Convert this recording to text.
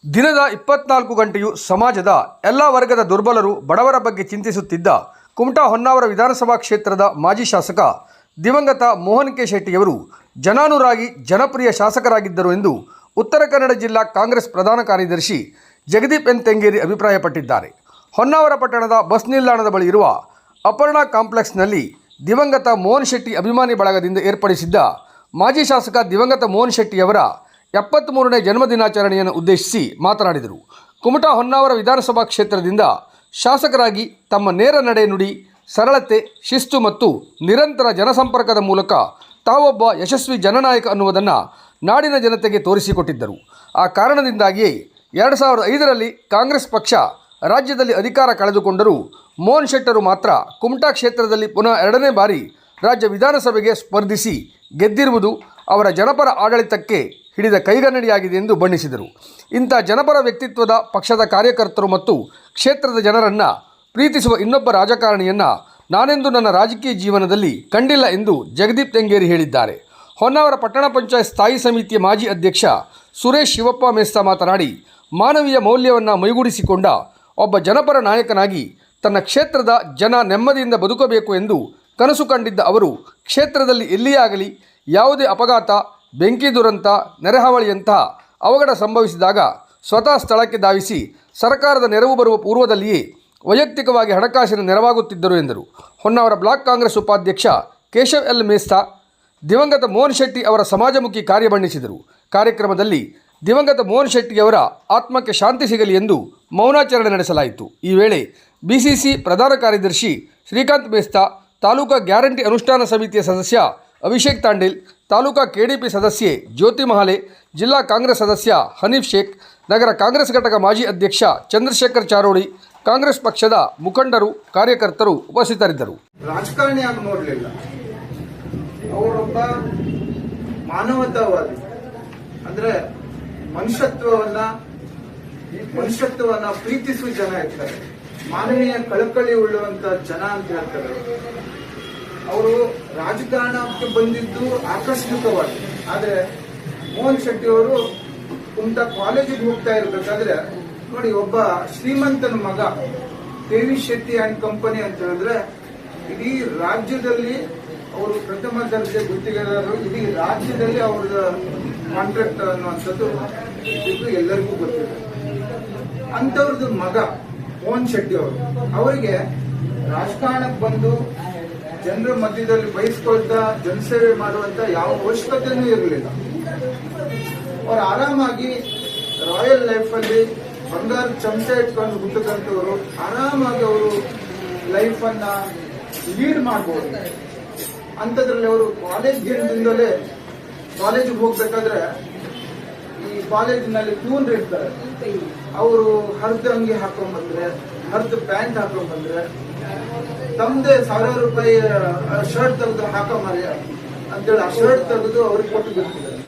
ದಿನದ 24 ಗಂಟೆಯೂ ಸಮಾಜದ ಎಲ್ಲ ವರ್ಗದ ದುರ್ಬಲರು ಬಡವರ ಬಗ್ಗೆ ಚಿಂತಿಸುತ್ತಿದ್ದ ಕುಮಟಾ ಹೊನ್ನಾವರ ವಿಧಾನಸಭಾ ಕ್ಷೇತ್ರದ ಮಾಜಿ ಶಾಸಕ ದಿವಂಗತ ಮೋಹನ್ ಕೆ ಶೆಟ್ಟಿಯವರು ಜನಾನುರಾಗಿ ಜನಪ್ರಿಯ ಶಾಸಕರಾಗಿದ್ದರು ಎಂದು ಉತ್ತರ ಕನ್ನಡ ಜಿಲ್ಲಾ ಕಾಂಗ್ರೆಸ್ ಪ್ರಧಾನ ಕಾರ್ಯದರ್ಶಿ ಜಗದೀಪ್ ಎನ್ ತೆಂಗೇರಿ ಅಭಿಪ್ರಾಯಪಟ್ಟಿದ್ದಾರೆ. ಹೊನ್ನಾವರ ಪಟ್ಟಣದ ಬಸ್ ನಿಲ್ದಾಣದ ಬಳಿ ಇರುವ ಅಪರ್ಣಾ ಕಾಂಪ್ಲೆಕ್ಸ್ನಲ್ಲಿ ದಿವಂಗತ ಮೋಹನ್ ಶೆಟ್ಟಿ ಅಭಿಮಾನಿ ಬಳಗದಿಂದ ಏರ್ಪಡಿಸಿದ್ದ ಮಾಜಿ ಶಾಸಕ ದಿವಂಗತ ಮೋಹನ್ ಶೆಟ್ಟಿಯವರ 73ನೇ ಜನ್ಮದಿನಾಚರಣೆಯನ್ನು ಉದ್ದೇಶಿಸಿ ಮಾತನಾಡಿದರು. ಕುಮಟಾ ಹೊನ್ನಾವರ ವಿಧಾನಸಭಾ ಕ್ಷೇತ್ರದಿಂದ ಶಾಸಕರಾಗಿ ತಮ್ಮ ನೇರ ನಡೆ ನುಡಿ, ಸರಳತೆ, ಶಿಸ್ತು ಮತ್ತು ನಿರಂತರ ಜನಸಂಪರ್ಕದ ಮೂಲಕ ತಾವೊಬ್ಬ ಯಶಸ್ವಿ ಜನನಾಯಕ ಅನ್ನುವುದನ್ನು ನಾಡಿನ ಜನತೆಗೆ ತೋರಿಸಿಕೊಟ್ಟಿದ್ದರು. ಆ ಕಾರಣದಿಂದಾಗಿಯೇ 2005ರಲ್ಲಿ ಕಾಂಗ್ರೆಸ್ ಪಕ್ಷ ರಾಜ್ಯದಲ್ಲಿ ಅಧಿಕಾರ ಕಳೆದುಕೊಂಡರೂ ಮೋಹನ್ ಶೆಟ್ಟರು ಮಾತ್ರ ಕುಮಟಾ ಕ್ಷೇತ್ರದಲ್ಲಿ ಪುನಃ 2ನೇ ಬಾರಿ ರಾಜ್ಯ ವಿಧಾನಸಭೆಗೆ ಸ್ಪರ್ಧಿಸಿ ಗೆದ್ದಿರುವುದು ಅವರ ಜನಪರ ಆಡಳಿತಕ್ಕೆ ಹಿಡಿದ ಕೈಗನ್ನಡಿಯಾಗಿದೆ ಎಂದು ಬಣ್ಣಿಸಿದರು. ಇಂಥ ಜನಪರ ವ್ಯಕ್ತಿತ್ವದ ಪಕ್ಷದ ಕಾರ್ಯಕರ್ತರು ಮತ್ತು ಕ್ಷೇತ್ರದ ಜನರನ್ನು ಪ್ರೀತಿಸುವ ಇನ್ನೊಬ್ಬ ರಾಜಕಾರಣಿಯನ್ನು ನಾನೆಂದು ನನ್ನ ರಾಜಕೀಯ ಜೀವನದಲ್ಲಿ ಕಂಡಿಲ್ಲ ಎಂದು ಜಗದೀಪ್ ತೆಂಗೇರಿ ಹೇಳಿದ್ದಾರೆ. ಹೊನ್ನಾವರ ಪಟ್ಟಣ ಪಂಚಾಯತ್ ಸ್ಥಾಯಿ ಸಮಿತಿಯ ಮಾಜಿ ಅಧ್ಯಕ್ಷ ಸುರೇಶ್ ಶಿವಪ್ಪ ಮೇಸ್ತಾ ಮಾತನಾಡಿ, ಮಾನವೀಯ ಮೌಲ್ಯವನ್ನು ಮೈಗೂಡಿಸಿಕೊಂಡ ಒಬ್ಬ ಜನಪರ ನಾಯಕನಾಗಿ ತನ್ನ ಕ್ಷೇತ್ರದ ಜನ ನೆಮ್ಮದಿಯಿಂದ ಬದುಕಬೇಕು ಎಂದು ಕನಸು ಕಂಡಿದ್ದ ಅವರು ಕ್ಷೇತ್ರದಲ್ಲಿ ಎಲ್ಲಿಯೇ ಆಗಲಿ ಯಾವುದೇ ಅಪಘಾತ, ಬೆಂಕಿ ದುರಂತ, ನೆರೆಹಾವಳಿಯಂತಹ ಅವಘಡ ಸಂಭವಿಸಿದಾಗ ಸ್ವತಃ ಸ್ಥಳಕ್ಕೆ ಧಾವಿಸಿ ಸರ್ಕಾರದ ನೆರವು ಬರುವ ಪೂರ್ವದಲ್ಲಿಯೇ ವೈಯಕ್ತಿಕವಾಗಿ ಹಣಕಾಸಿನ ನೆರವಾಗುತ್ತಿದ್ದರು ಎಂದರು. ಹೊನ್ನಾವರ ಬ್ಲಾಕ್ ಕಾಂಗ್ರೆಸ್ ಉಪಾಧ್ಯಕ್ಷ ಕೇಶವ್ ಎಲ್ ಮೇಸ್ತಾ ದಿವಂಗತ ಮೋಹನ್ ಶೆಟ್ಟಿ ಅವರ ಸಮಾಜಮುಖಿ ಕಾರ್ಯ ಬಣ್ಣಿಸಿದರು. ಕಾರ್ಯಕ್ರಮದಲ್ಲಿ ದಿವಂಗತ ಮೋಹನ್ ಶೆಟ್ಟಿಯವರ ಆತ್ಮಕ್ಕೆ ಶಾಂತಿ ಸಿಗಲಿ ಎಂದು ಮೌನಾಚರಣೆ ನಡೆಸಲಾಯಿತು. ಈ ವೇಳೆ ಬಿಸಿಸಿ ಪ್ರಧಾನ ಕಾರ್ಯದರ್ಶಿ ಶ್ರೀಕಾಂತ್ ಮೇಸ್ತಾ, ತಾಲೂಕಾ ಗ್ಯಾರಂಟಿ ಅನುಷ್ಠಾನ ಸಮಿತಿಯ ಸದಸ್ಯ ಅಭಿಷೇಕ್ ತಾಂಡೇಲ್, ತಾಲೂಕಾ ಕೆಡಿಪಿ ಸದಸ್ಯೆ ಜ್ಯೋತಿ ಮಹಾಲೆ, ಜಿಲ್ಲಾ ಕಾಂಗ್ರೆಸ್ ಸದಸ್ಯ ಹನೀಫ್ ಶೇಖ್, ನಗರ ಕಾಂಗ್ರೆಸ್ ಘಟಕ ಮಾಜಿ ಅಧ್ಯಕ್ಷ ಚಂದ್ರಶೇಖರ್ ಚಾರೋಡಿ, ಕಾಂಗ್ರೆಸ್ ಪಕ್ಷದ ಮುಖಂಡರು, ಕಾರ್ಯಕರ್ತರು ಉಪಸ್ಥಿತರಿದ್ದರು. ರಾಜಕಾರಣಿಯಾಗಿ ನೋಡಲಿಲ್ಲ, ಅವರೊಬ್ಬ ಮಾನವತಾವಾದಿ, ಅಂದ್ರೆ ಮನುಷ್ಯತ್ವವನ್ನ ಪ್ರೀತಿಸುವ ಜನ ಇರ್ತಾರೆ, ಮಾನವೀಯ ಕಳಕಳಿ ಉಳ್ಳುವಂತ ಜನ ಅಂತ ಹೇಳ್ತಾರೆ. ಅವರು ರಾಜಕಾರಣಕ್ಕೆ ಬಂದಿದ್ದು ಆಕಸ್ಮಿಕವಾಗಿ. ಆದ್ರೆ ಮೋಹನ್ ಶೆಟ್ಟಿ ಅವರು ಕುಮಟಾ ಕಾಲೇಜಿಗೆ ಹೋಗ್ತಾ ಇರ್ಬೇಕಾದ್ರೆ ನೋಡಿ, ಒಬ್ಬ ಶ್ರೀಮಂತನ ಮಗ ದೇವಿ ಶೆಟ್ಟಿ ಅಂಡ್ ಕಂಪನಿ ಅಂತ ಹೇಳಿದ್ರೆ ಇಡೀ ರಾಜ್ಯದಲ್ಲಿ ಅವರು ಪ್ರಥಮ ದರ್ಜೆ ಗುತ್ತಿಗೆದಾರರು, ಇಡೀ ರಾಜ್ಯದಲ್ಲಿ ಅವರ ಕಾಂಟ್ರಾಕ್ಟ್ ಅನ್ನುವಂಥದ್ದು ಇದು ಎಲ್ಲರಿಗೂ ಗೊತ್ತಿದೆ. ಅಂತವ್ರದ್ದು ಮಗ ಮೋಹನ್ ಶೆಟ್ಟಿ ಅವರು, ಅವರಿಗೆ ರಾಜಕಾರಣಕ್ಕೆ ಬಂದು ಜನರ ಮಧ್ಯದಲ್ಲಿ ಬಯಸ್ಕೊಳ್ತಾ ಜನಸೇವೆ ಮಾಡುವಂತ ಯಾವ ಅವಶ್ಯಕತೆನೂ ಇರಲಿಲ್ಲ. ಅವರು ಆರಾಮಾಗಿ ರಾಯಲ್ ಲೈಫ್ ಅಲ್ಲಿ ಬಂಗಾರ ಚಮಚ ಇಟ್ಕೊಂಡು ಹುಟ್ಟದಂತವರು ಆರಾಮಾಗಿ ಅವರು ಲೈಫ್ ಅನ್ನ ಲೀಡ್ ಮಾಡಬಹುದು. ಅಂತದ್ರಲ್ಲಿ ಅವರು ಕಾಲೇಜ್ ದಿನದಿಂದಲೇ ಕಾಲೇಜಿಗೆ ಹೋಗ್ಬೇಕಾದ್ರೆ ಈ ಕಾಲೇಜಿನಲ್ಲಿ ಪ್ಯೂನ್ ಇರ್ತಾರೆ, ಅವರು ಹರಿದ ಅಂಗಿ ಹಾಕೊಂಡ್ಬಂದ್ರೆ, ಹರಿದ ಪ್ಯಾಂಟ್ ಹಾಕೊಂಡ್ಬಂದ್ರೆ, ತಮ್ಮದೇ ₹1000 ಶರ್ಟ್ ತೆಗೆದು ಹಾಕೊಂಬಾರಿ ಅಂತೇಳಿ ಆ ಶರ್ಟ್ ತೆಗೆದು ಅವ್ರಿಗೆ ಕೊಟ್ಟು ಬಿಡ್ತಾರೆ.